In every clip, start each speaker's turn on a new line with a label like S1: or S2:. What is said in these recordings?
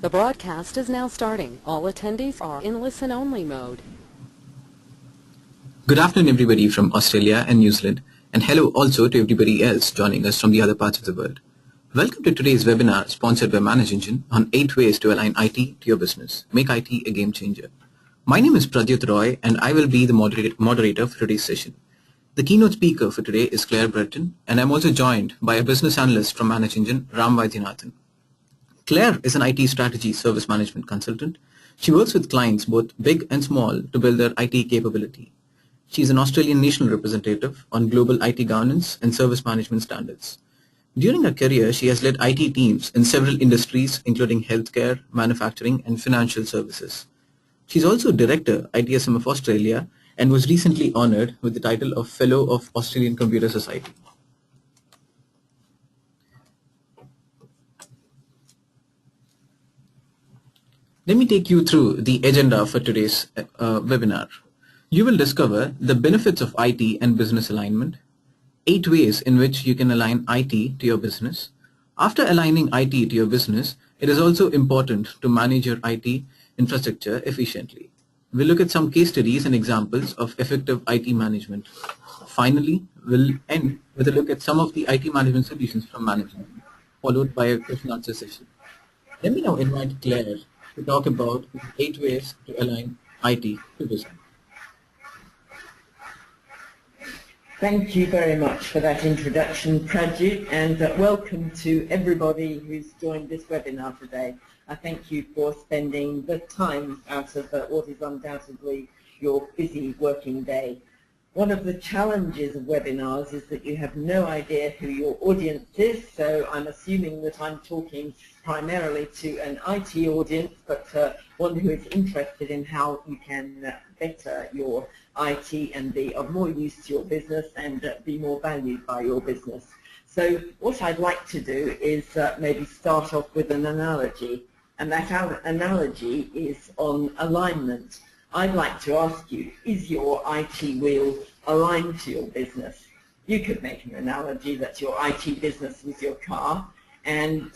S1: The broadcast is now starting. All attendees are in listen-only mode.
S2: Good afternoon, everybody from Australia and New Zealand, and hello also to everybody else joining us from the other parts of the world. Welcome to today's webinar sponsored by ManageEngine on 8 ways to align IT to your business. Make IT a game changer. My name is Pradyut Roy, and I will be the moderator for today's session. The keynote speaker for today is Claire Breton, and I'm also joined by a business analyst from ManageEngine, Ram Vaidyanathan. Claire is an IT strategy service management consultant. She works with clients both big and small to build their IT capability. She is an Australian national representative on global IT governance and service management standards. During her career, she has led IT teams in several industries, including healthcare, manufacturing, and financial services. She's also Director, ITSM of Australia, and was recently honored with the title of Fellow of Australian Computer Society. Let me take you through the agenda for today's webinar. You will discover the benefits of IT and business alignment, 8 ways in which you can align IT to your business. After aligning IT to your business, it is also important to manage your IT infrastructure efficiently. We'll look at some case studies and examples of effective IT management. Finally, we'll end with a look at some of the IT management solutions from management, followed by a question and answer session. Let me now invite Claire to talk about 8 ways to align IT to business.
S3: Thank you very much for that introduction, Pradyut, and welcome to everybody who's joined this webinar today. I thank you for spending the time out of what is undoubtedly your busy working day. One of the challenges of webinars is that you have no idea who your audience is, so I'm assuming that I'm talking primarily to an IT audience, but one who is interested in how you can better your IT and be of more use to your business and be more valued by your business. So what I'd like to do is maybe start off with an analogy, and that analogy is on alignment. I'd like to ask you, is your IT wheel aligned to your business? You could make an analogy that your IT business was your car, and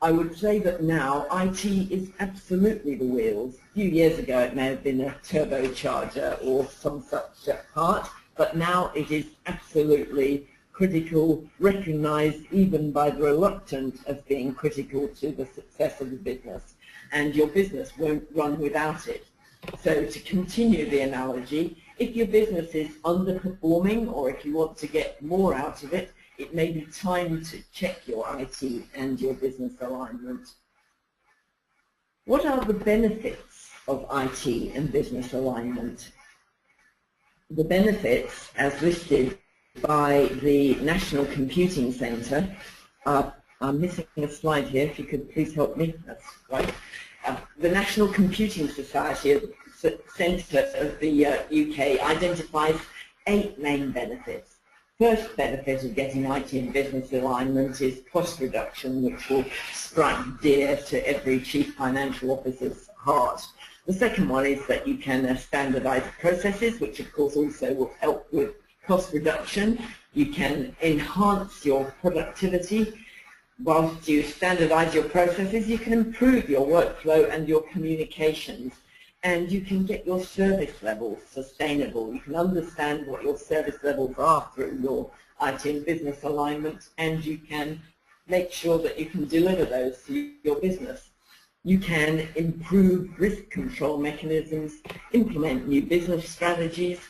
S3: I would say that now IT is absolutely the wheels. A few years ago it may have been a turbocharger or some such part, but now it is absolutely critical, recognized even by the reluctant as being critical to the success of the business, and your business won't run without it. So to continue the analogy, if your business is underperforming or if you want to get more out of it, it may be time to check your IT and your business alignment. What are the benefits of IT and business alignment? The benefits, as listed by the National Computing Centre, I'm missing a slide here, if you could please help me, that's right. The National Computing Society Centre of the UK identifies 8 main benefits. First benefit of getting IT and business alignment is cost reduction, which will strike dear to every chief financial officer's heart. The second one is that you can standardize processes, which of course also will help with cost reduction. You can enhance your productivity. Whilst you standardize your processes, you can improve your workflow and your communications, and you can get your service levels sustainable. You can understand what your service levels are through your IT and business alignment, and you can make sure that you can deliver those to your business. You can improve risk control mechanisms, implement new business strategies,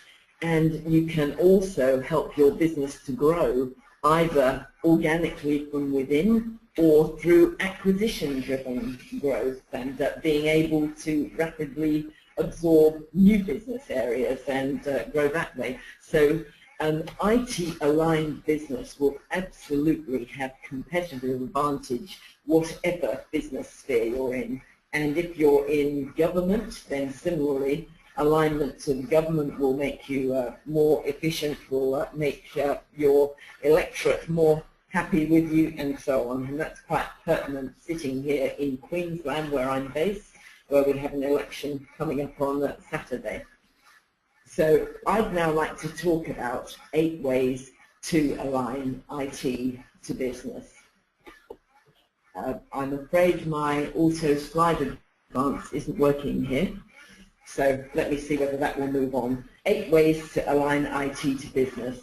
S3: and you can also help your business to grow either organically from within or through acquisition-driven growth, and being able to rapidly absorb new business areas and grow that way. So an IT-aligned business will absolutely have competitive advantage whatever business sphere you're in. And if you're in government, then similarly, alignment to the government will make you more efficient, will make your electorate more happy with you, and so on. And that's quite pertinent sitting here in Queensland, where I'm based, where we have an election coming up on Saturday. So I'd now like to talk about 8 ways to align IT to business. I'm afraid my auto slide advance isn't working here. So let me see whether that will move on. 8 ways to align IT to business.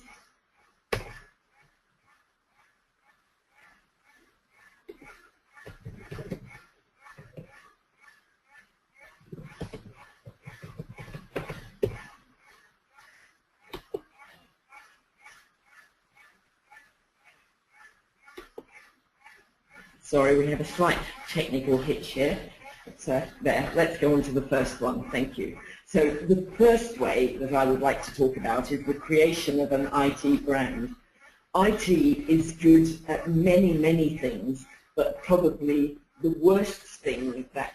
S3: Sorry, we have a slight technical hitch here. So there, let's go on to the first one. Thank you. So the first way that I would like to talk about is the creation of an IT brand. IT is good at many, many things, but probably the worst thing that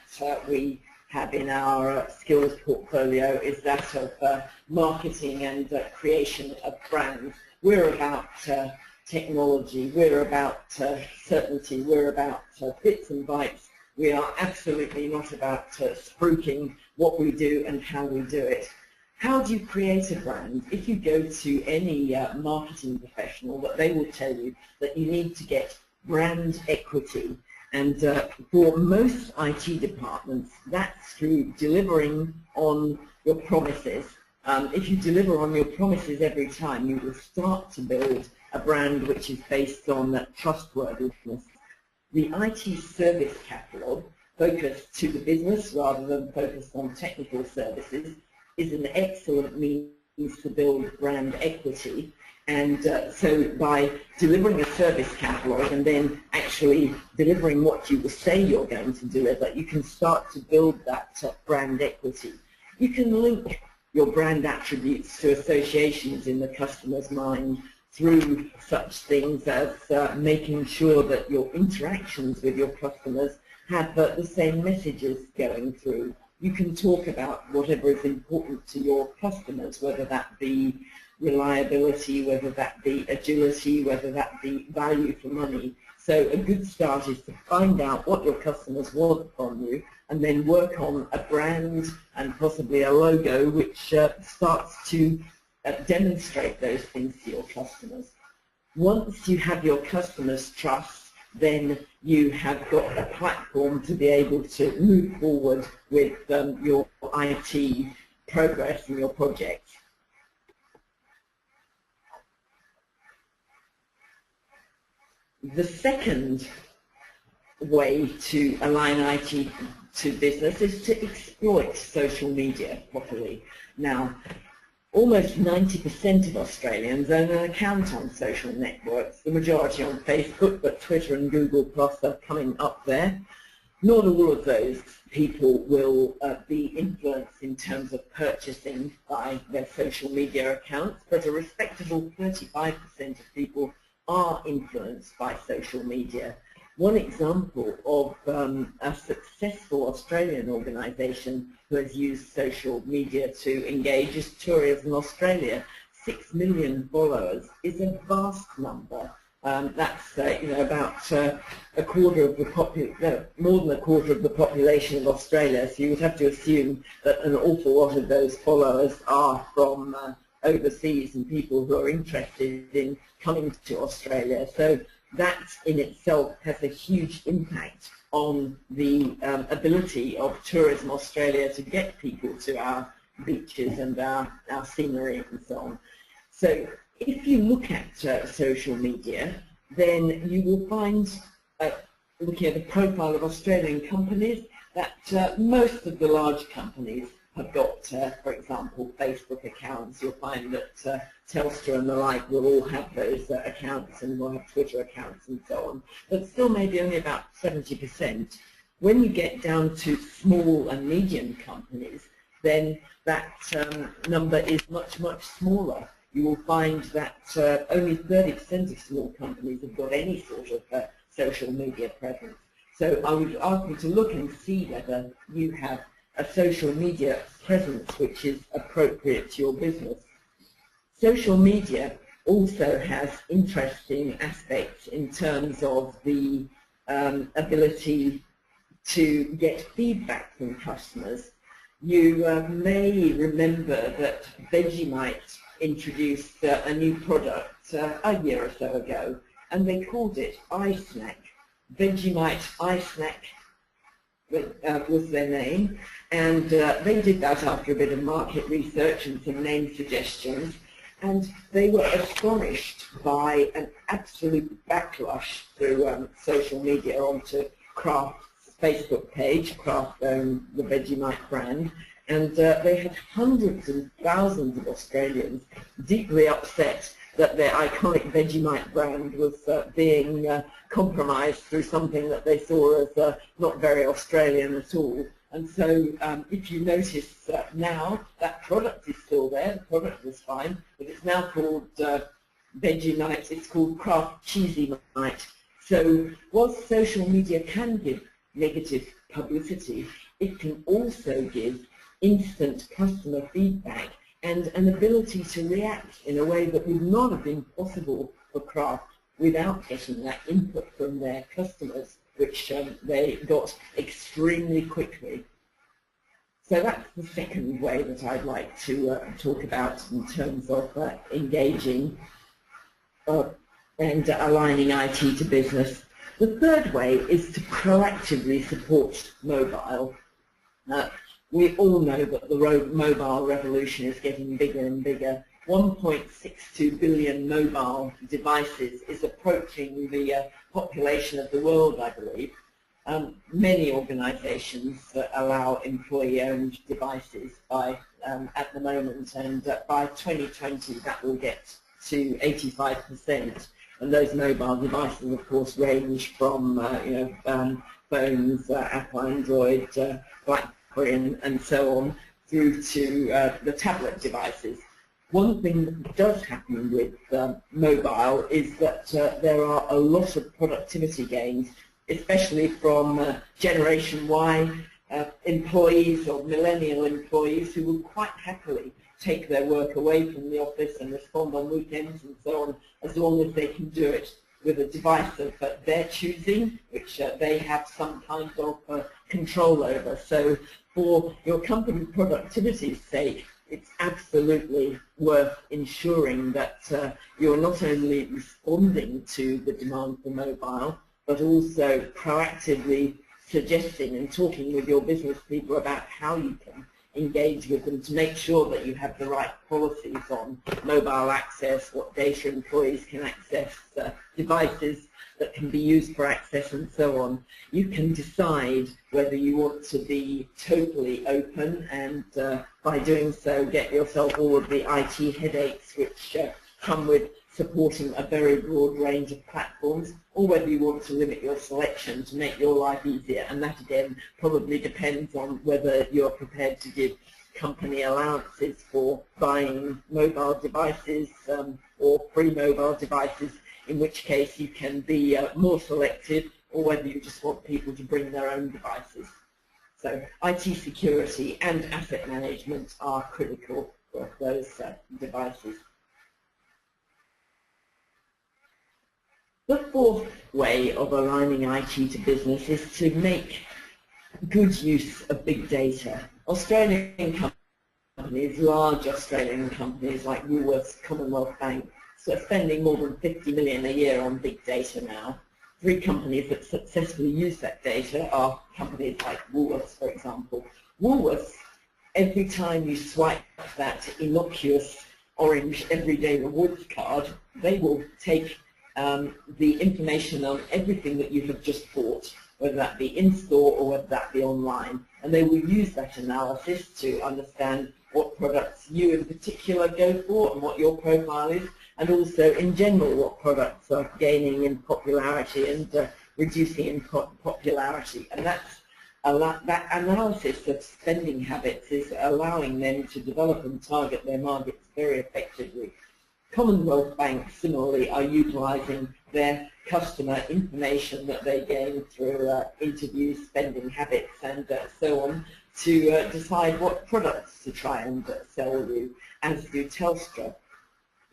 S3: we have in our skills portfolio is that of marketing and creation of brands. We're about technology, we're about certainty, we're about bits and bytes. We are absolutely not about spruiking what we do and how we do it. How do you create a brand? If you go to any marketing professional, what they will tell you that you need to get brand equity. And for most IT departments, that's through delivering on your promises. If you deliver on your promises every time, you will start to build a brand which is based on trustworthiness. The IT service catalogue, focused to the business rather than focused on technical services, is an excellent means to build brand equity. And so by delivering a service catalogue and then actually delivering what you will say you're going to deliver, you can start to build that brand equity. You can link your brand attributes to associations in the customer's mind through such things as making sure that your interactions with your customers have the same messages going through. You can talk about whatever is important to your customers, whether that be reliability, whether that be agility, whether that be value for money. So a good start is to find out what your customers want from you and then work on a brand and possibly a logo which starts to demonstrate those things to your customers. Once you have your customers' trust, then you have got a platform to be able to move forward with your IT progress and your projects. The second way to align IT to business is to exploit social media properly. Now, almost 90% of Australians own an account on social networks, the majority on Facebook, but Twitter and Google Plus are coming up there. Not all of those people will be influenced in terms of purchasing by their social media accounts, but a respectable 35% of people are influenced by social media. One example of a successful Australian organisation who has used social media to engage is Tourism Australia. 6 million followers is a vast number. That's about a quarter of the more than a quarter of the population of Australia. So you would have to assume that an awful lot of those followers are from overseas and people who are interested in coming to Australia. So that in itself has a huge impact on the ability of Tourism Australia to get people to our beaches and our scenery and so on. So if you look at social media, then you will find, looking at the profile of Australian companies, that most of the large companies have got, for example, Facebook accounts. You'll find that Telstra and the like will all have those accounts and will have Twitter accounts and so on. But still maybe only about 70%. When you get down to small and medium companies, then that number is much, much smaller. You will find that only 30% of small companies have got any sort of social media presence. So I would ask you to look and see whether you have a social media presence which is appropriate to your business. Social media also has interesting aspects in terms of the ability to get feedback from customers. You may remember that Vegemite introduced a new product a year or so ago, and they called it iSnack. Vegemite iSnack was their name, and they did that after a bit of market research and some name suggestions, and they were astonished by an absolute backlash through social media onto Kraft's Facebook page. Kraft owned the Vegemite brand, and they had hundreds and thousands of Australians deeply upset that their iconic Vegemite brand was being compromised through something that they saw as not very Australian at all. And so if you notice now, that product is still there, the product is fine, but it's now called Vegemite, it's called Kraft Cheesy Mite. So whilst social media can give negative publicity, it can also give instant customer feedback and an ability to react in a way that would not have been possible for Kraft without getting that input from their customers, which they got extremely quickly. So that's the second way that I'd like to talk about in terms of engaging and aligning IT to business. The third way is to proactively support mobile. We all know that the mobile revolution is getting bigger and bigger. 1.62 billion mobile devices is approaching the population of the world, I believe. Many organizations allow employee-owned devices at the moment, and by 2020 that will get to 85%. And those mobile devices, of course, range from phones, Apple, Android, BlackBerry, and so on, through to the tablet devices. One thing that does happen with mobile is that there are a lot of productivity gains, especially from Generation Y employees or millennial employees who will quite happily take their work away from the office and respond on weekends and so on, as long as they can do it with a device of their choosing, which they have some kind of control over. So for your company productivity's sake, it's absolutely worth ensuring that you're not only responding to the demand for mobile, but also proactively suggesting and talking with your business people about how you can engage with them to make sure that you have the right policies on mobile access, what data employees can access, devices that can be used for access, and so on. You can decide whether you want to be totally open and by doing so get yourself all of the IT headaches which come with supporting a very broad range of platforms, or whether you want to limit your selection to make your life easier. And that again probably depends on whether you're prepared to give company allowances for buying mobile devices or free mobile devices, in which case you can be more selective, or whether you just want people to bring their own devices. So IT security and asset management are critical for those devices. The fourth way of aligning IT to business is to make good use of big data. Australian companies, large Australian companies like Woolworths, Commonwealth Bank, so are spending more than 50 million a year on big data now. 3 companies that successfully use that data are companies like Woolworths, for example. Woolworths, every time you swipe that innocuous orange everyday rewards card, they will take the information on everything that you have just bought, whether that be in-store or whether that be online. And they will use that analysis to understand what products you in particular go for and what your profile is, and also in general what products are gaining in popularity and reducing in popularity. And that's that analysis of spending habits is allowing them to develop and target their markets very effectively. Commonwealth Bank similarly are utilising their customer information that they gain through interviews, spending habits, and so on to decide what products to try and sell you, as do Telstra.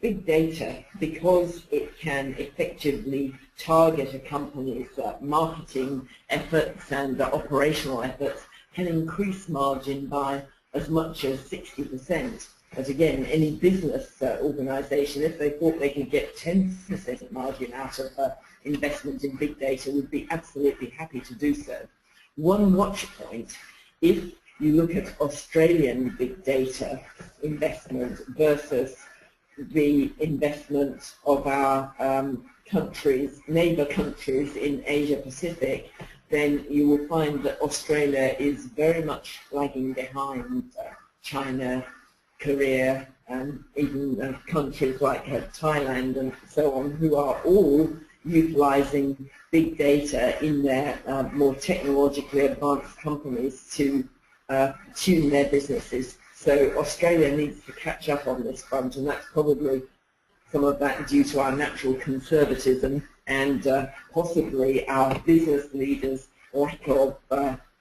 S3: Big data, because it can effectively target a company's marketing efforts and operational efforts, can increase margin by as much as 60%. But again, any business organization, if they thought they could get 10% margin out of investment in big data, would be absolutely happy to do so. One watch point, if you look at Australian big data investment versus the investment of our neighbour countries in Asia Pacific, then you will find that Australia is very much lagging behind China, Korea, and even countries like Thailand and so on, who are all utilizing big data in their more technologically advanced companies to tune their businesses. So Australia needs to catch up on this front, and that's probably some of that due to our natural conservatism and possibly our business leaders' lack of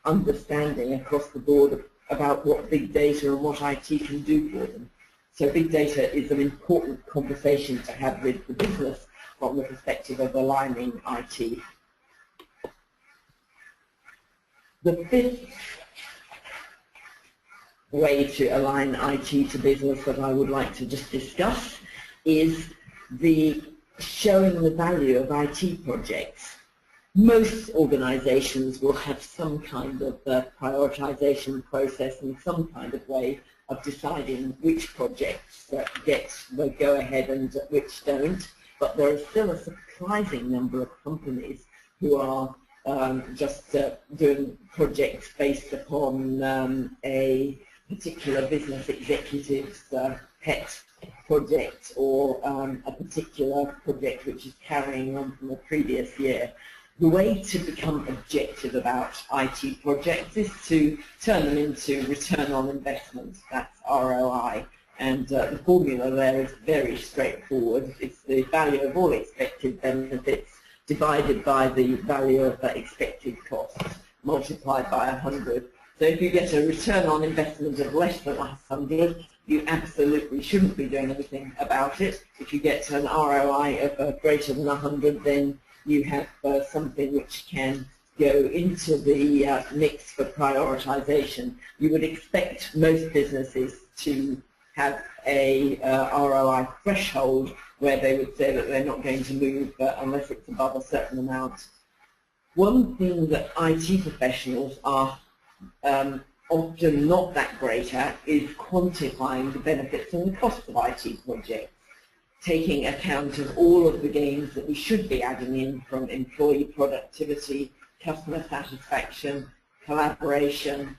S3: understanding across the board about what big data and what IT can do for them. So big data is an important conversation to have with the business from the perspective of aligning IT. The fifth way to align IT to business that I would like to just discuss is the showing the value of IT projects. Most organizations will have some kind of prioritization process and some kind of way of deciding which projects get the go-ahead and which don't, but there is still a surprising number of companies who are just doing projects based upon a particular business executive's pet project or a particular project which is carrying on from the previous year. The way to become objective about IT projects is to turn them into return on investment, that's ROI. And the formula there is very straightforward. It's the value of all expected benefits divided by the value of expected costs multiplied by 100. So if you get a return on investment of less than 100, you absolutely shouldn't be doing anything about it. If you get an ROI of greater than 100, then you have something which can go into the mix for prioritization. You would expect most businesses to have a ROI threshold where they would say that they're not going to move unless it's above a certain amount. One thing that IT professionals are often not that great at is quantifying the benefits and the costs of IT projects, taking account of all of the gains that we should be adding in from employee productivity, customer satisfaction, collaboration,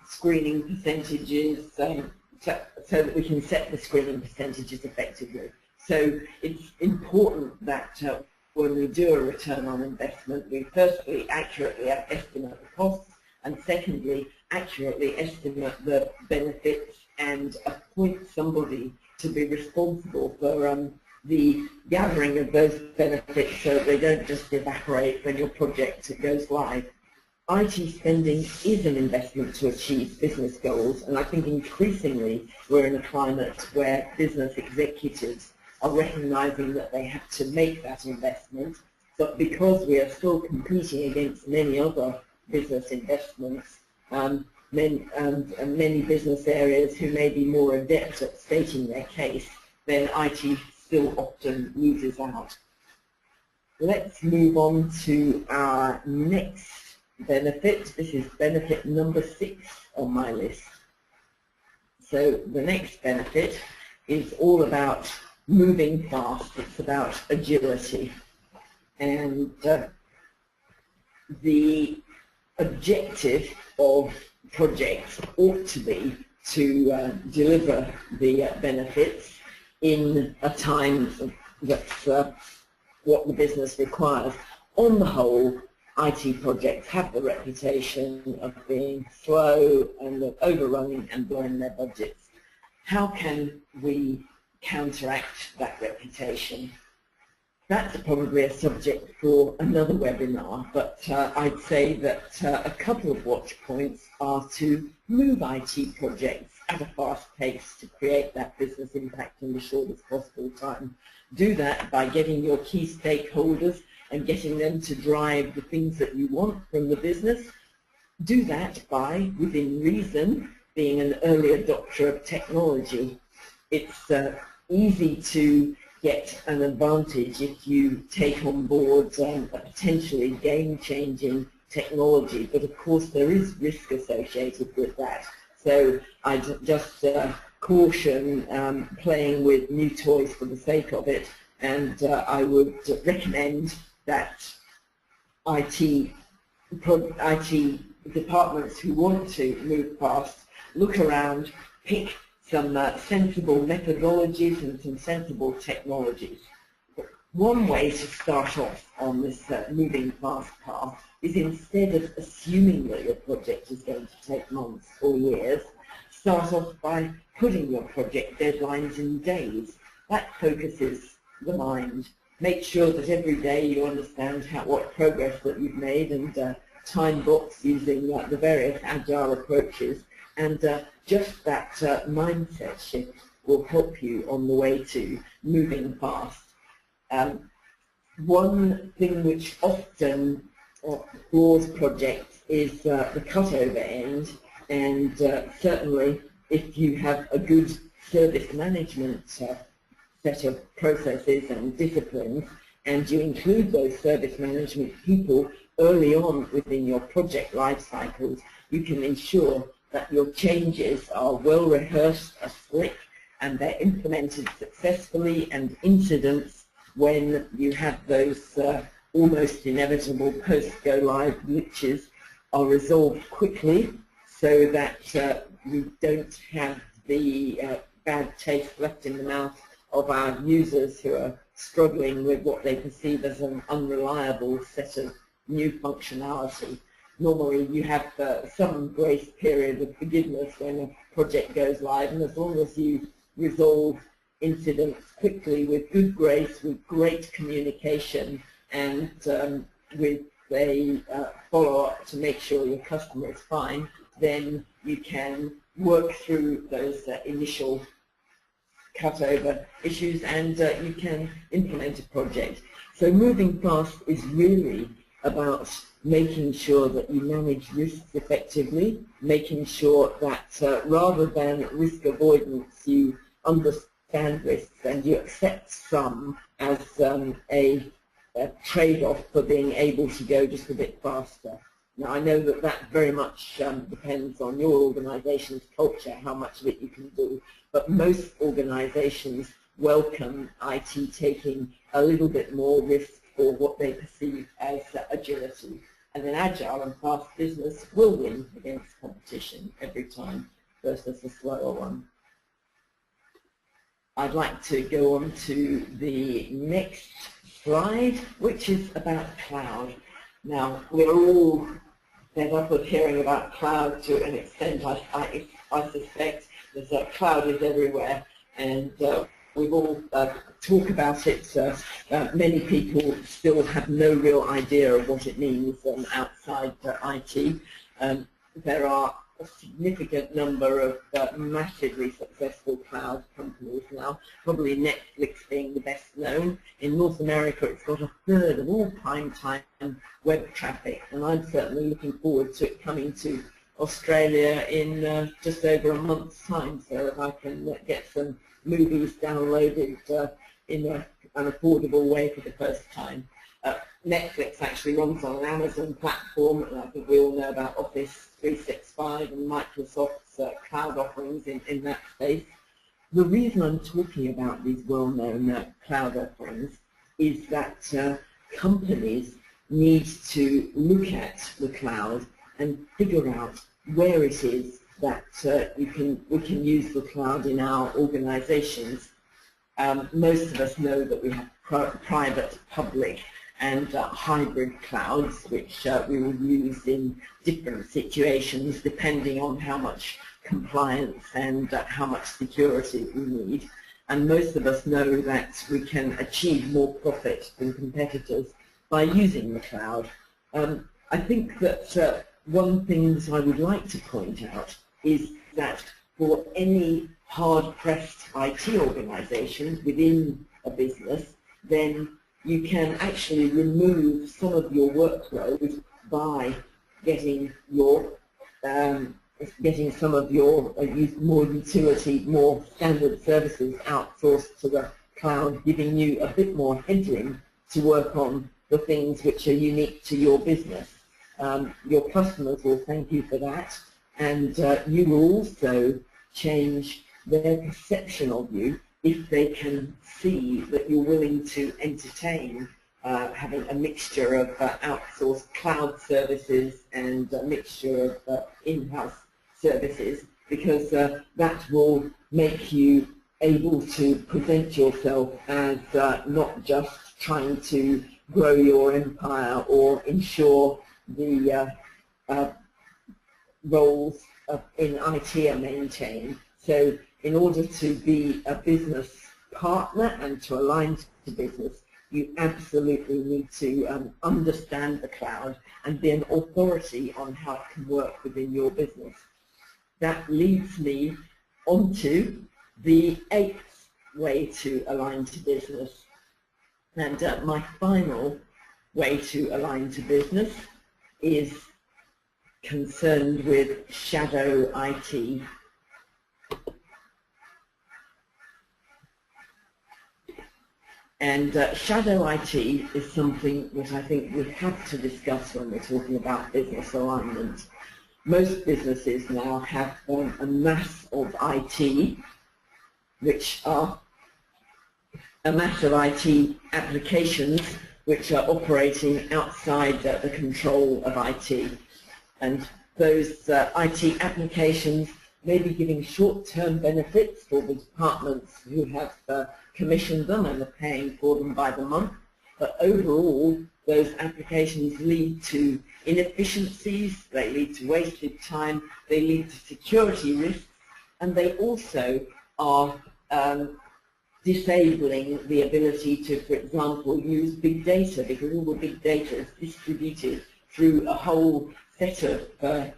S3: screening percentages, so that we can set the screening percentages effectively. So it's important that when we do a return on investment, we firstly accurately estimate the costs, and secondly, accurately estimate the benefits and appoint somebody to be responsible for the gathering of those benefits so that they don't just evaporate when your project goes live. IT spending is an investment to achieve business goals, and I think increasingly we're in a climate where business executives are recognizing that they have to make that investment, but because we are still competing against many other business investments, many business areas who may be more adept at stating their case, then IT still often loses out. Let's move on to our next benefit. This is benefit number 6 on my list. So the next benefit is all about moving fast. It's about agility. And the objective of projects ought to be to deliver the benefits in a time that's what the business requires. On the whole, IT projects have the reputation of being slow and of overrunning and blowing their budgets. How can we counteract that reputation? That's probably a subject for another webinar, but I'd say that a couple of watch points are to move IT projects at a fast pace to create that business impact in the shortest possible time. Do that by getting your key stakeholders and getting them to drive the things that you want from the business. Do that by, within reason, being an early adopter of technology, it's easy to get an advantage if you take on board a potentially game-changing technology, but of course there is risk associated with that. So I just caution playing with new toys for the sake of it, and I would recommend that IT departments who want to move fast look around, pick some sensible methodologies and some sensible technologies. One way to start off on this moving fast path is, instead of assuming that your project is going to take months or years, start off by putting your project deadlines in days. That focuses the mind. Make sure that every day you understand what progress that you've made, and time box using the various agile approaches, and just that mindset shift will help you on the way to moving fast. One thing which often flaws projects is the cutover end, and certainly if you have a good service management set of processes and disciplines, and you include those service management people early on within your project life cycles, you can ensure that your changes are well rehearsed, are slick, and they're implemented successfully, and incidents, when you have those almost inevitable post-go-live glitches, are resolved quickly, so that you don't have the bad taste left in the mouth of our users who are struggling with what they perceive as an unreliable set of new functionality. Normally you have some grace period of forgiveness when a project goes live, and as long as you resolve incidents quickly with good grace, with great communication, and with a follow-up to make sure your customer is fine, then you can work through those initial cutover issues, and you can implement a project. So moving fast is really about making sure that you manage risks effectively, making sure that rather than risk avoidance, you understand risks and you accept some as a trade-off for being able to go just a bit faster. Now, I know that that very much depends on your organization's culture, how much of it you can do, but most organizations welcome IT taking a little bit more risk for what they perceive as agility. And an agile and fast business will win against competition every time versus a slower one. I'd like to go on to the next slide, which is about cloud. Now, we're all fed up with hearing about cloud to an extent. I suspect that cloud is everywhere, and we've all talk about it. Many people still have no real idea of what it means outside IT. There are a significant number of massively successful cloud companies now, probably Netflix being the best known. In North America, it's got a third of all prime time web traffic, and I'm certainly looking forward to it coming to Australia in just over a month's time, so that I can get some movies downloaded in an affordable way for the first time. Netflix actually runs on an Amazon platform, and I think we all know about Office 365 and Microsoft's cloud offerings in that space. The reason I'm talking about these well-known cloud offerings is that companies need to look at the cloud and figure out where it is that we can use the cloud in our organizations. Most of us know that we have private, public, and hybrid clouds, which we will use in different situations depending on how much compliance and how much security we need. And most of us know that we can achieve more profit than competitors by using the cloud. I think that one thing that I would like to point out is that for any hard-pressed IT organization within a business, then you can actually remove some of your workload by getting your getting some of your more utility, more standard services outsourced to the cloud, giving you a bit more headroom to work on the things which are unique to your business. Your customers will thank you for that, and you will also change their perception of you if they can see that you're willing to entertain having a mixture of outsourced cloud services and a mixture of in-house services, because that will make you able to present yourself as not just trying to grow your empire or ensure the roles in IT are maintained. So in order to be a business partner and to align to business, you absolutely need to understand the cloud and be an authority on how it can work within your business. That leads me onto the 8th way to align to business. And my final way to align to business is concerned with shadow IT. And shadow IT is something that I think we have to discuss when we're talking about business alignment. Most businesses now have a mass of IT, which are a mass of IT applications which are operating outside the control of IT. And those IT applications may be giving short-term benefits for the departments who have commissioned them and are paying for them by the month, but overall those applications lead to inefficiencies, they lead to wasted time, they lead to security risks, and they also are disabling the ability to, for example, use big data, because all the big data is distributed through a whole set of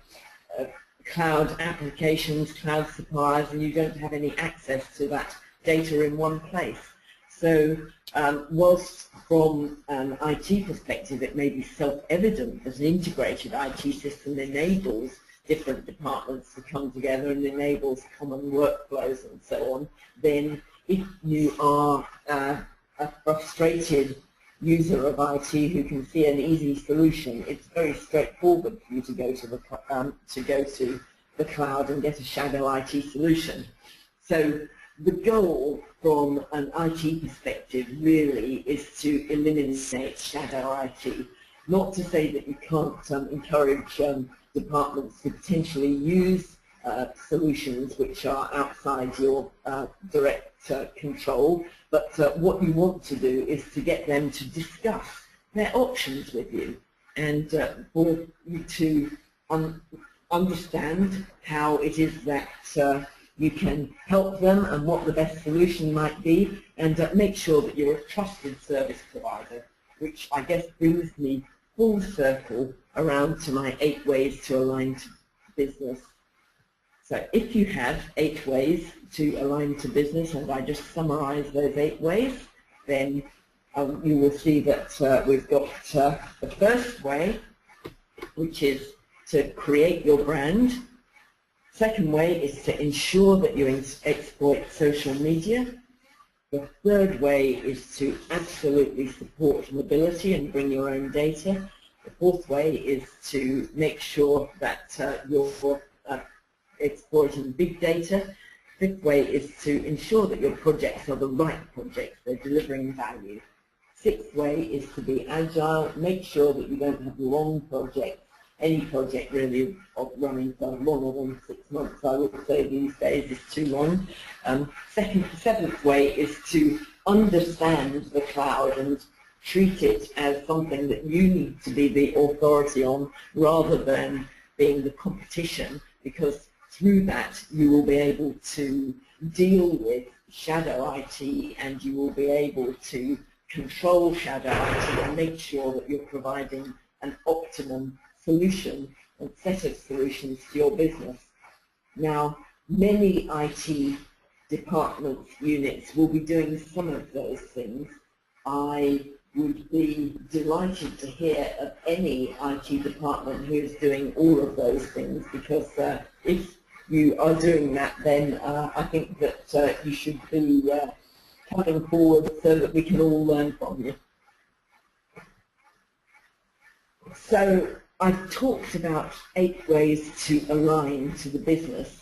S3: cloud applications, cloud suppliers, and you don't have any access to that data in one place. So whilst from an IT perspective it may be self-evident that an integrated IT system enables different departments to come together and enables common workflows and so on, then if you are a frustrated user of IT who can see an easy solution, it's very straightforward for you to go to the cloud and get a shadow IT solution. So the goal from an IT perspective really is to eliminate shadow IT. Not to say that you can't encourage departments to potentially use solutions which are outside your direct control, but what you want to do is to get them to discuss their options with you, and for you to understand how it is that you can help them and what the best solution might be, and make sure that you're a trusted service provider, which I guess brings me full circle around to my 8 ways to align to business. So if you have 8 ways to align to business, and I just summarize those 8 ways, then you will see that we've got the first way, which is to create your brand. Second way is to ensure that you exploit social media. The third way is to absolutely support mobility and bring your own data. The fourth way is to make sure that you're exploiting big data. Fifth way is to ensure that your projects are the right projects, they're delivering value. Sixth way is to be agile, make sure that you don't have long projects. Any project really of running for longer than 6 months, I would say these days, is too long. Seventh way is to understand the cloud and treat it as something that you need to be the authority on rather than being the competition, because through that you will be able to deal with shadow IT and you will be able to control shadow IT and make sure that you're providing an optimum solution and set of solutions to your business. Now, many IT departments, units will be doing some of those things. I would be delighted to hear of any IT department who is doing all of those things, because if you are doing that, then I think that you should be coming forward so that we can all learn from you. So I've talked about 8 ways to align to the business.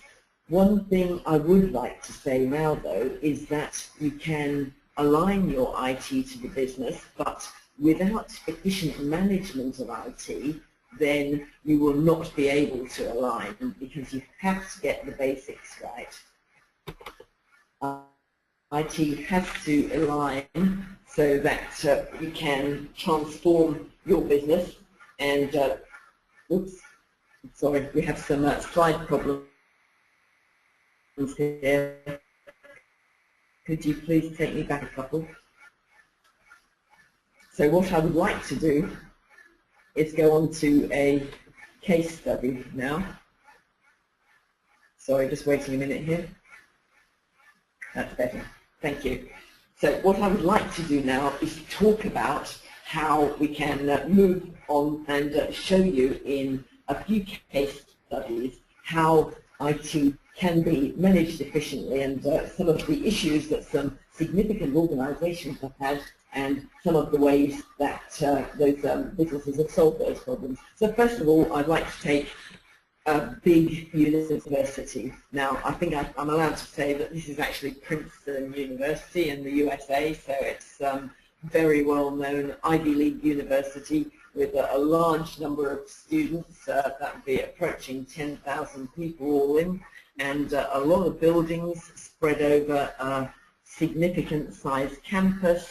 S3: One thing I would like to say now, though, is that you can align your IT to the business, but without efficient management of IT, then you will not be able to align, because you have to get the basics right. IT has to align so that you can transform your business. And, oops, sorry, we have some slide problems here. Could you please take me back a couple? So what I would like to do is go on to a case study now. Sorry, just waiting a minute here. That's better. Thank you. So what I would like to do now is talk about how we can move on and show you in a few case studies how IT can be managed efficiently, and some of the issues that some significant organizations have had, and some of the ways that those businesses have solved those problems. So first of all, I'd like to take a big university. Now, I think I'm allowed to say that this is actually Princeton University in the USA, so it's very well-known Ivy League university with a large number of students. That would be approaching 10,000 people all in, and a lot of buildings spread over a significant sized campus,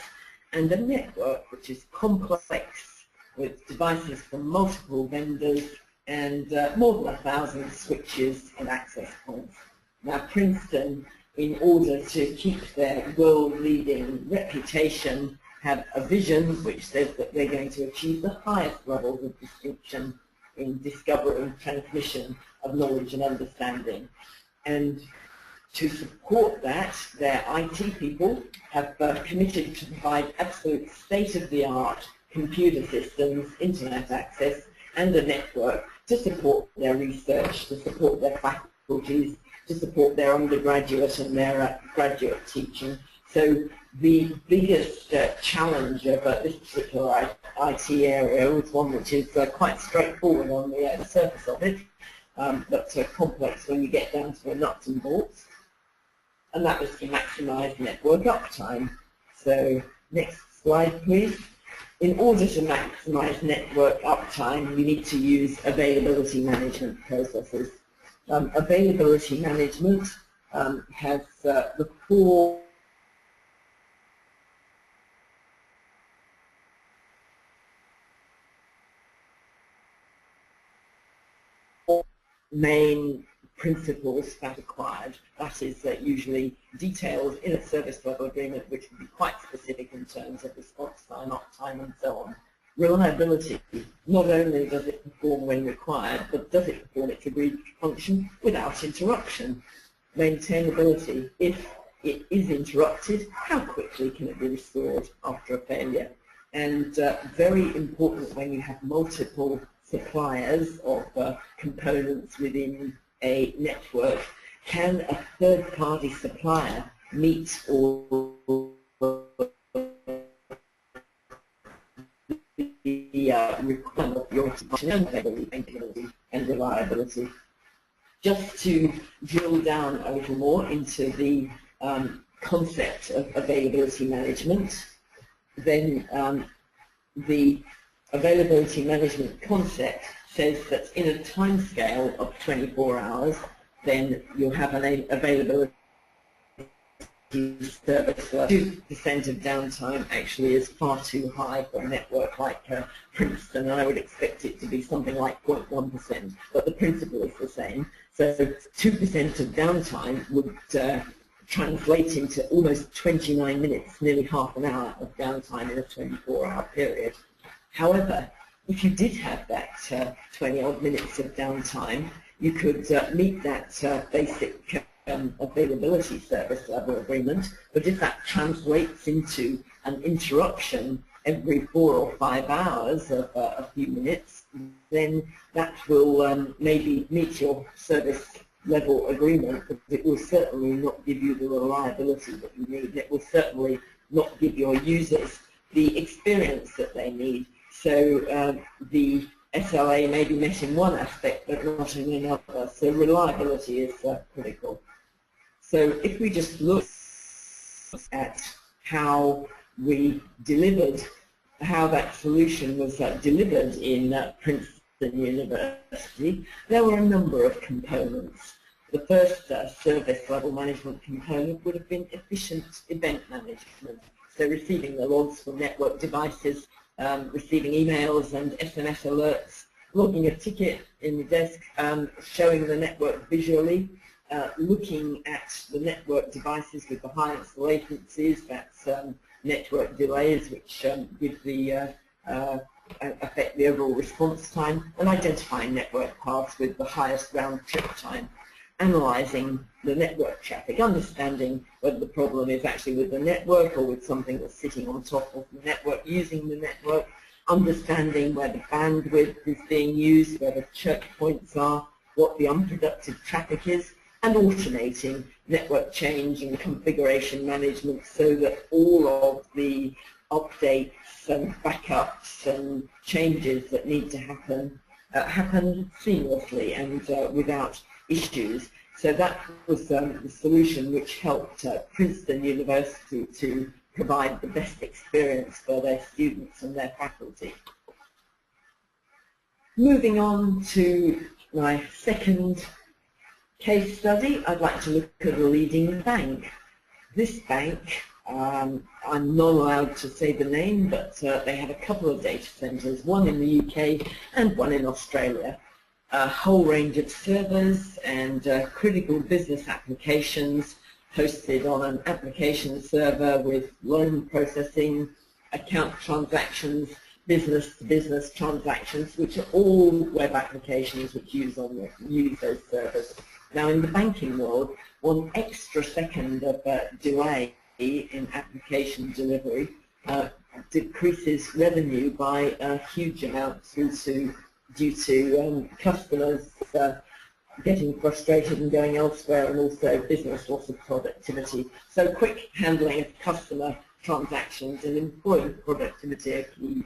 S3: and a network which is complex with devices from multiple vendors and more than 1,000 switches and access points. Now, Princeton, in order to keep their world-leading reputation, have a vision which says that they're going to achieve the highest levels of distinction in discovery and transmission of knowledge and understanding. And to support that, their IT people have committed to provide absolute state-of-the-art computer systems, internet access, and a network to support their research, to support their faculties, to support their undergraduate and their graduate teaching. So the biggest challenge of this particular IT area was one which is quite straightforward on the surface of it, but complex when you get down to the nuts and bolts, and that was to maximize network uptime. So next slide, please. In order to maximize network uptime, you need to use availability management processes. Availability management has the 4 main principles that are required. That is usually detailed in a service level agreement, which will be quite specific in terms of response time, uptime, and so on. Reliability. Not only does it perform when required, but does it perform its agreed function without interruption. Maintainability. If it is interrupted, how quickly can it be restored after a failure? And very important when you have multiple suppliers of components within a network, can a third-party supplier meet all the requirements of your functionality and reliability? Just to drill down a little more into the concept of availability management, then the availability management concept says that in a time scale of 24 hours, then you'll have an availability service. 2% of downtime actually is far too high for a network like Princeton, and I would expect it to be something like 0.1%, but the principle is the same. So 2% of downtime would translate into almost 29 minutes, nearly half an hour of downtime in a 24-hour period. However, if you did have that 20-odd minutes of downtime, you could meet that basic availability service level agreement, but if that translates into an interruption every 4 or 5 hours of a few minutes, then that will maybe meet your service level agreement, but it will certainly not give you the reliability that you need. It will certainly not give your users the experience that they need. So the SLA may be met in one aspect, but not in another. So reliability is critical. So if we just look at how we delivered, how that solution was delivered in Princeton University, there were a number of components. The first service level management component would have been efficient event management. So receiving the logs from network devices, receiving emails and SMS alerts, logging a ticket in the desk, showing the network visually, looking at the network devices with the highest latencies, that's network delays, which give the affect the overall response time, and identifying network paths with the highest round trip time. Analyzing the network traffic, understanding whether the problem is actually with the network or with something that's sitting on top of the network, using the network, understanding where the bandwidth is being used, where the choke points are, what the unproductive traffic is, and automating network change and configuration management so that all of the updates and backups and changes that need to happen happen seamlessly and without issues. So that was the solution which helped Princeton University to provide the best experience for their students and their faculty. Moving on to my second case study, I'd like to look at a leading bank. This bank, I'm not allowed to say the name, but they have a couple of data centers, one in the UK and one in Australia. A whole range of servers and critical business applications hosted on an application server with loan processing, account transactions, business-to-business transactions, which are all web applications which use those servers. Now, in the banking world, 1 extra second of delay in application delivery decreases revenue by a huge amount due to customers getting frustrated and going elsewhere, and also business loss of productivity. So quick handling of customer transactions and employee productivity are key.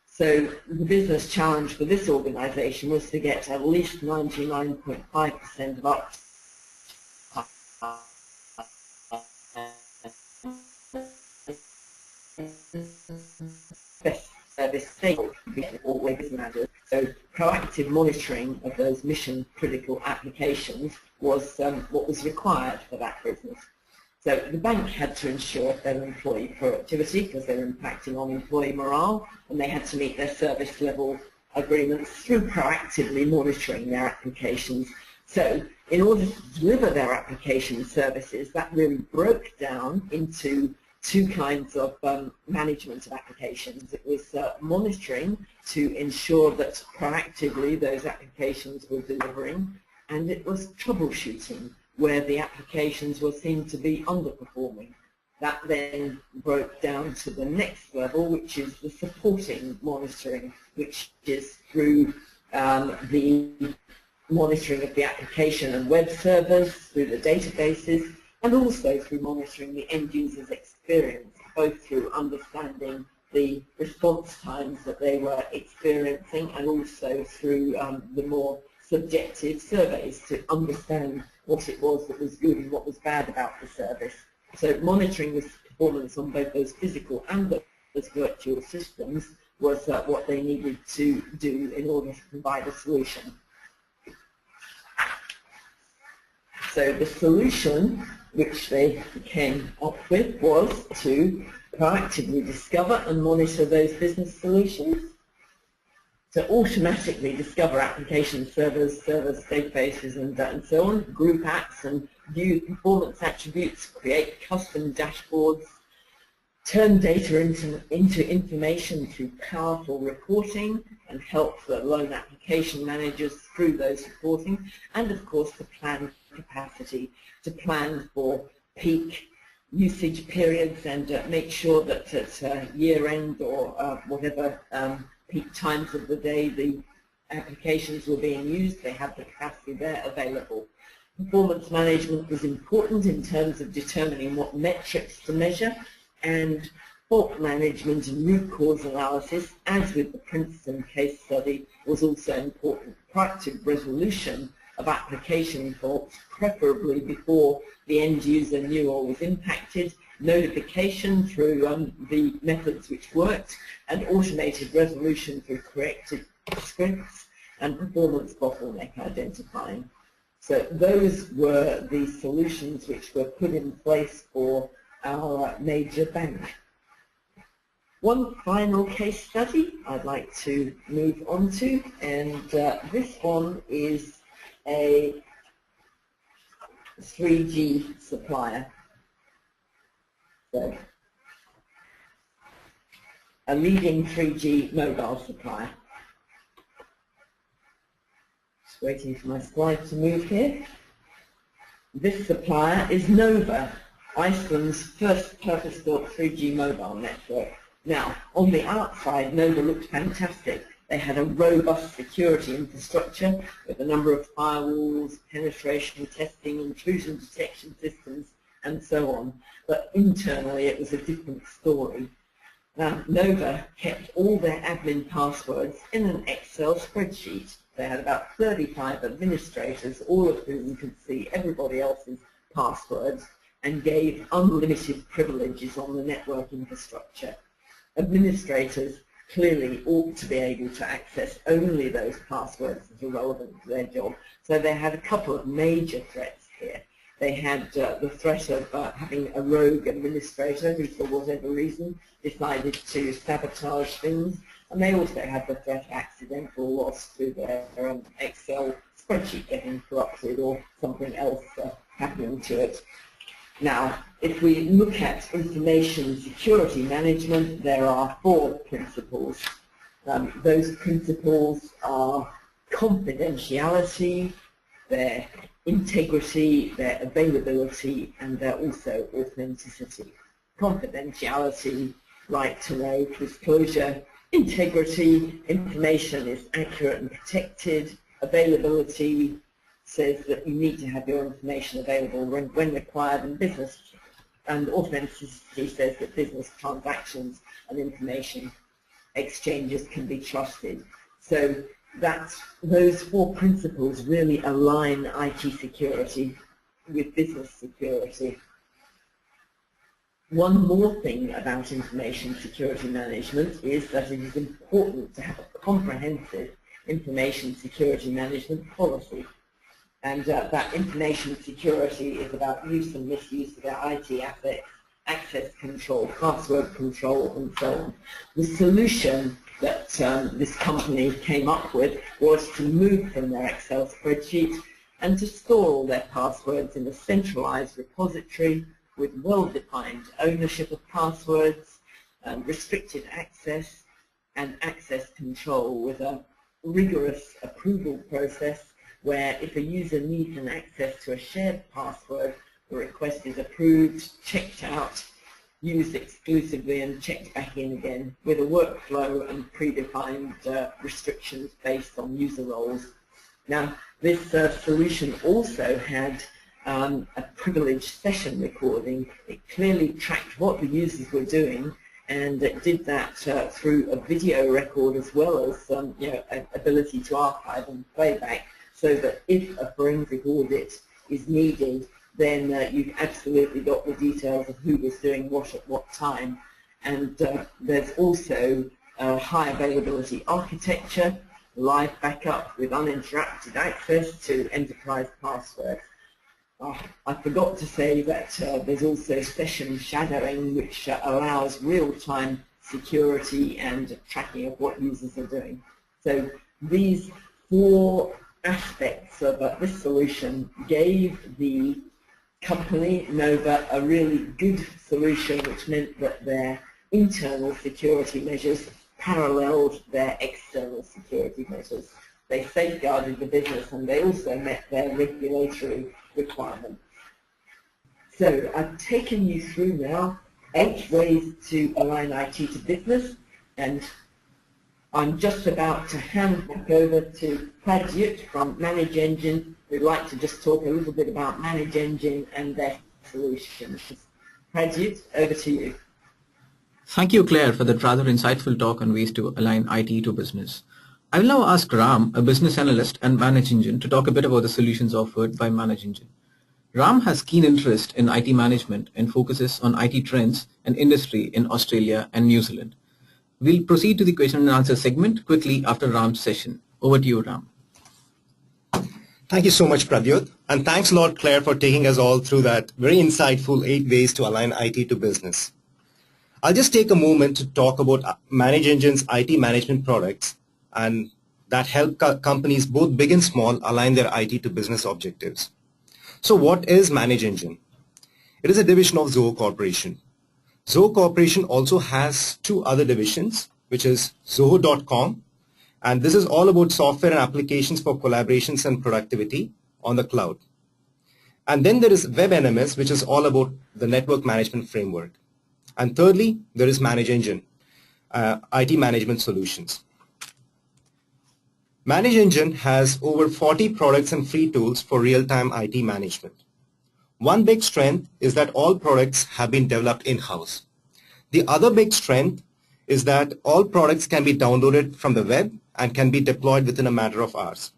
S3: So the business challenge for this organization was to get at least 99.5% of up best service stable always matters. So proactive monitoring of those mission critical applications was what was required for that business. So the bank had to ensure their employee productivity because they were impacting on employee morale, and they had to meet their service level agreements through proactively monitoring their applications. So in order to deliver their application services, that really broke down into 2 kinds of management of applications. It was monitoring to ensure that proactively those applications were delivering, and it was troubleshooting where the applications were seen to be underperforming. That then broke down to the next level, which is the supporting monitoring, which is through the monitoring of the application and web servers, through the databases, and also through monitoring the end user's experience, both through understanding the response times that they were experiencing and also through the more subjective surveys to understand what it was that was good and what was bad about the service. So monitoring the performance on both those physical and those virtual systems was what they needed to do in order to provide a solution. So the solution which they came up with was to proactively discover and monitor those business solutions, to automatically discover application servers, databases, and so on, group apps and view performance attributes, create custom dashboards, turn data into information through powerful reporting and help the loan application managers through those reporting, and of course to plan capacity, to plan for peak usage periods and make sure that at year end or whatever peak times of the day the applications were being used, they had the capacity there available. Performance management was important in terms of determining what metrics to measure, and fault management and root cause analysis, as with the Princeton case study, was also important. Proactive resolution of application faults, preferably before the end user knew or was impacted, notification through the methods which worked, and automated resolution through corrected scripts, and performance bottleneck identifying. So those were the solutions which were put in place for our major bank. One final case study I'd like to move on to, and this one is a 3G supplier. So, a leading 3G mobile supplier. Just waiting for my slide to move here. This supplier is Nova, Iceland's first purpose-built 3G mobile network. Now, on the outside, Nova looked fantastic. They had a robust security infrastructure with a number of firewalls, penetration testing, intrusion detection systems, and so on. But internally, it was a different story. Now, Nova kept all their admin passwords in an Excel spreadsheet. They had about 35 administrators, all of whom could see everybody else's passwords, and gave unlimited privileges on the network infrastructure. Administrators clearly ought to be able to access only those passwords that are relevant to their job. So they had a couple of major threats here. They had the threat of having a rogue administrator who, for whatever reason, decided to sabotage things, and they also had the threat of accidental loss to their Excel spreadsheet getting corrupted or something else happening to it. Now, if we look at information security management, there are 4 principles. Those principles are confidentiality, their integrity, their availability, and their also authenticity. Confidentiality, right to know, disclosure. Integrity, information is accurate and protected. Availability says that you need to have your information available when required in business, and authenticity says that business transactions and information exchanges can be trusted. So those 4 principles really align IT security with business security. One more thing about information security management is that it is important to have a comprehensive information security management policy. And that information security is about use and misuse of our IT assets, access control, password control, and so on. The solution that this company came up with was to move from their Excel spreadsheet and to store all their passwords in a centralized repository with well-defined ownership of passwords, restricted access, and access control with a rigorous approval process where if a user needs an access to a shared password, the request is approved, checked out, used exclusively, and checked back in again with a workflow and predefined restrictions based on user roles. Now, this solution also had a privileged session recording. It clearly tracked what the users were doing, and it did that through a video record as well as ability to archive and playback, so that if a forensic audit is needed, then you've absolutely got the details of who was doing what at what time. And there's also high availability architecture, live backup with uninterrupted access to enterprise passwords. I forgot to say that there's also session shadowing, which allows real-time security and tracking of what users are doing. So these 4 aspects of this solution gave the company, Nova, a really good solution, which meant that their internal security measures paralleled their external security measures. They safeguarded the business, and they also met their regulatory requirements. So I've taken you through now 8 ways to align IT to business, and I'm just about to hand back over to Pradyut from ManageEngine, who'd like to just talk a little bit about ManageEngine and their solutions. Pradyut, over to you.
S2: Thank you, Claire, for that rather insightful talk on ways to align IT to business. I will now ask Ram, a business analyst and ManageEngine, to talk a bit about the solutions offered by ManageEngine. Ram has keen interest in IT management and focuses on IT trends and industry in Australia and New Zealand. We'll proceed to the question and answer segment quickly after Ram's session. Over to you, Ram.
S4: Thank you so much, Pradyut. And thanks a lot, Claire, for taking us all through that very insightful 8 ways to align IT to business. I'll just take a moment to talk about ManageEngine's IT management products and that help companies both big and small align their IT to business objectives. So what is ManageEngine? It is a division of Zoho Corporation. Zoho Corporation also has 2 other divisions, which is Zoho.com, and this is all about software and applications for collaborations and productivity on the cloud. And then there is WebNMS, which is all about the network management framework. And thirdly, there is ManageEngine, IT management solutions. ManageEngine has over 40 products and free tools for real-time IT management. One big strength is that all products have been developed in-house. The other big strength is that all products can be downloaded from the web and can be deployed within a matter of hours.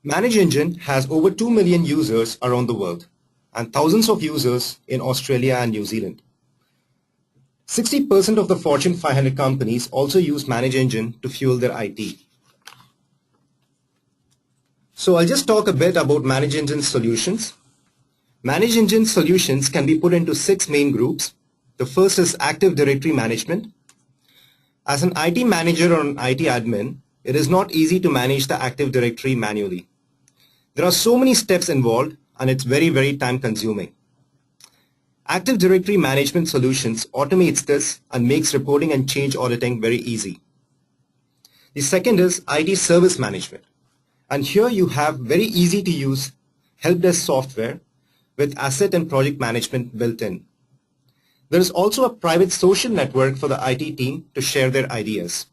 S4: ManageEngine has over 2 million users around the world and thousands of users in Australia and New Zealand. 60% of the Fortune 500 companies also use ManageEngine to fuel their IT. So I'll just talk a bit about ManageEngine solutions. ManageEngine solutions can be put into 6 main groups. The first is Active Directory Management. As an IT manager or an IT admin, it is not easy to manage the Active Directory manually. There are so many steps involved and it's very, very time consuming. Active Directory Management Solutions automates this and makes reporting and change auditing very easy. The second is IT Service Management. And here you have very easy to use help desk software with asset and project management built in. There is also a private social network for the IT team to share their ideas.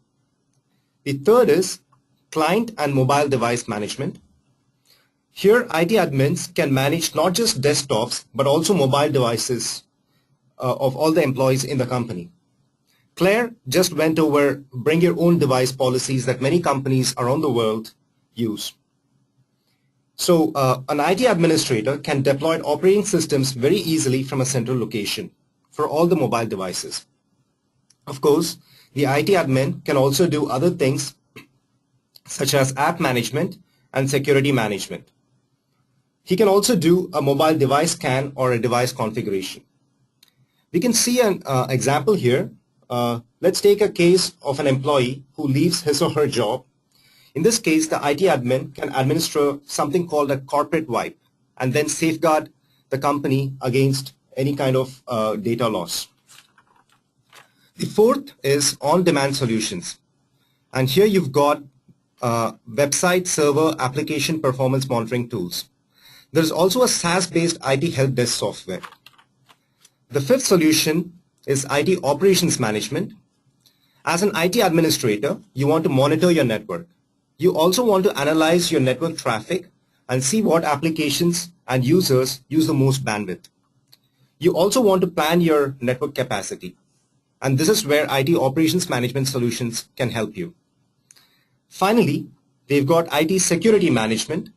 S4: The third is Client and Mobile Device Management. Here IT admins can manage not just desktops but also mobile devices of all the employees in the company. Claire just went over bring your own device policies that many companies around the world use. So an IT administrator can deploy operating systems very easily from a central location for all the mobile devices. Of course, the IT admin can also do other things such as app management and security management. He can also do a mobile device scan or a device configuration. We can see an example here. Let's take a case of an employee who leaves his or her job. In this case, the IT admin can administer something called a corporate wipe and then safeguard the company against any kind of data loss. The fourth is on-demand solutions. And here you've got website, server, application performance monitoring tools. There's also a SaaS-based IT help desk software. The fifth solution is IT operations management. As an IT administrator, you want to monitor your network. You also want to analyze your network traffic and see what applications and users use the most bandwidth. You also want to plan your network capacity. And this is where IT operations management solutions can help you. Finally, they've got IT security management.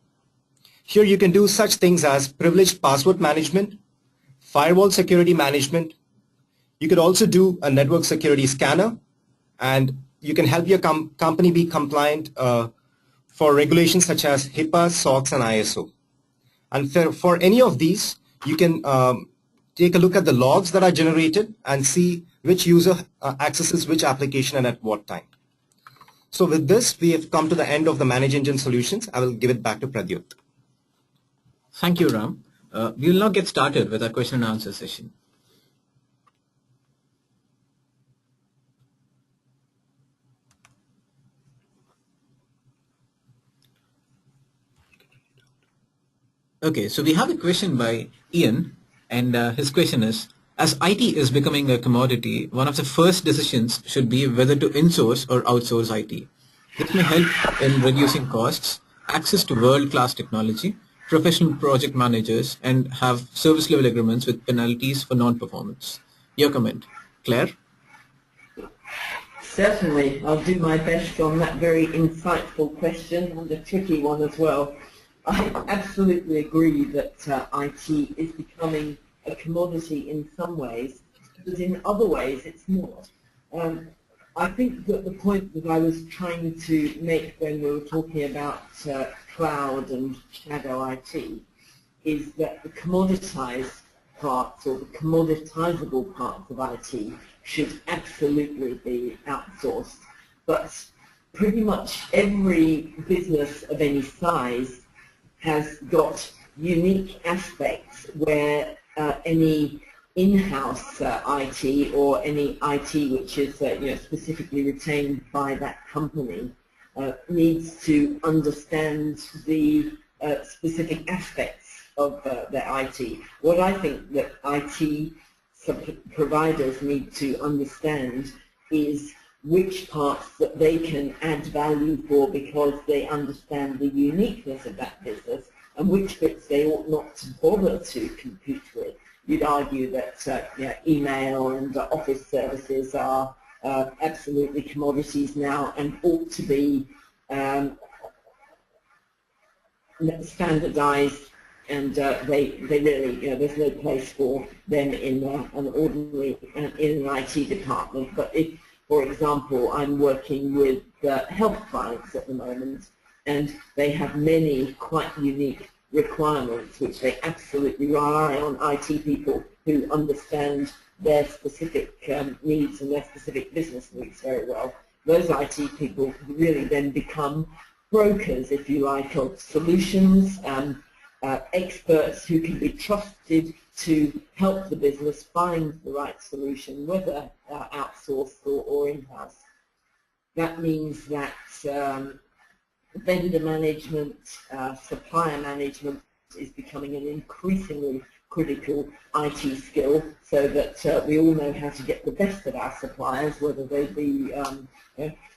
S4: Here you can do such things as privileged password management, firewall security management. You could also do a network security scanner, and you can help your company be compliant for regulations such as HIPAA, SOX, and ISO. And for any of these, you can take a look at the logs that are generated and see which user accesses which application and at what time. So with this, we have come to the end of the ManageEngine solutions. I will give it back to Pradyut.
S2: Thank you, Ram. We will now get started with our question and answer session. Okay, so we have a question by Ian, and his question is, as IT is becoming a commodity, one of the first decisions should be whether to insource or outsource IT. This may help in reducing costs, access to world-class technology, professional project managers, and have service-level agreements with penalties for non-performance. Your comment, Claire?
S3: Certainly, I'll do my best on that very insightful question and a tricky one as well. I absolutely agree that IT is becoming a commodity in some ways, but in other ways it's not. I think that the point that I was trying to make when we were talking about cloud and shadow IT is that the commoditized parts or the commoditizable parts of IT should absolutely be outsourced. But pretty much every business of any size has got unique aspects where any in-house IT or any IT which is specifically retained by that company needs to understand the specific aspects of their IT. What I think that IT providers need to understand is which parts that they can add value for because they understand the uniqueness of that business, and which bits they ought not to bother to compete with. You'd argue that email and office services are absolutely commodities now and ought to be standardized, and they really, there's no place for them in an ordinary, in an IT department. But if, for example, I'm working with health clients at the moment, and they have many quite unique requirements which they absolutely rely on IT people who understand their specific needs and their specific business needs very well. Those IT people really then become brokers, if you like, of solutions, experts who can be trusted to help the business find the right solution, whether outsourced or in-house. That means that vendor management, supplier management is becoming an increasingly critical IT skill, so that we all know how to get the best of our suppliers, whether they be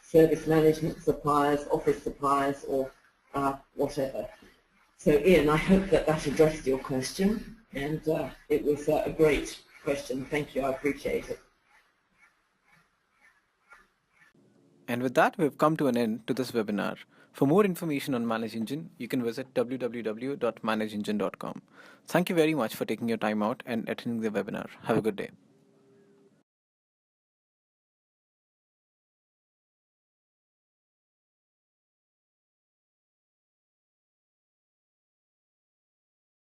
S3: service management suppliers, office suppliers, or whatever. So Ian, I hope that that addressed your question, and it was a great question. Thank you, I appreciate it.
S2: And with that, we've come to an end to this webinar. For more information on ManageEngine, you can visit www.manageengine.com. Thank you very much for taking your time out and attending the webinar. Have a good day.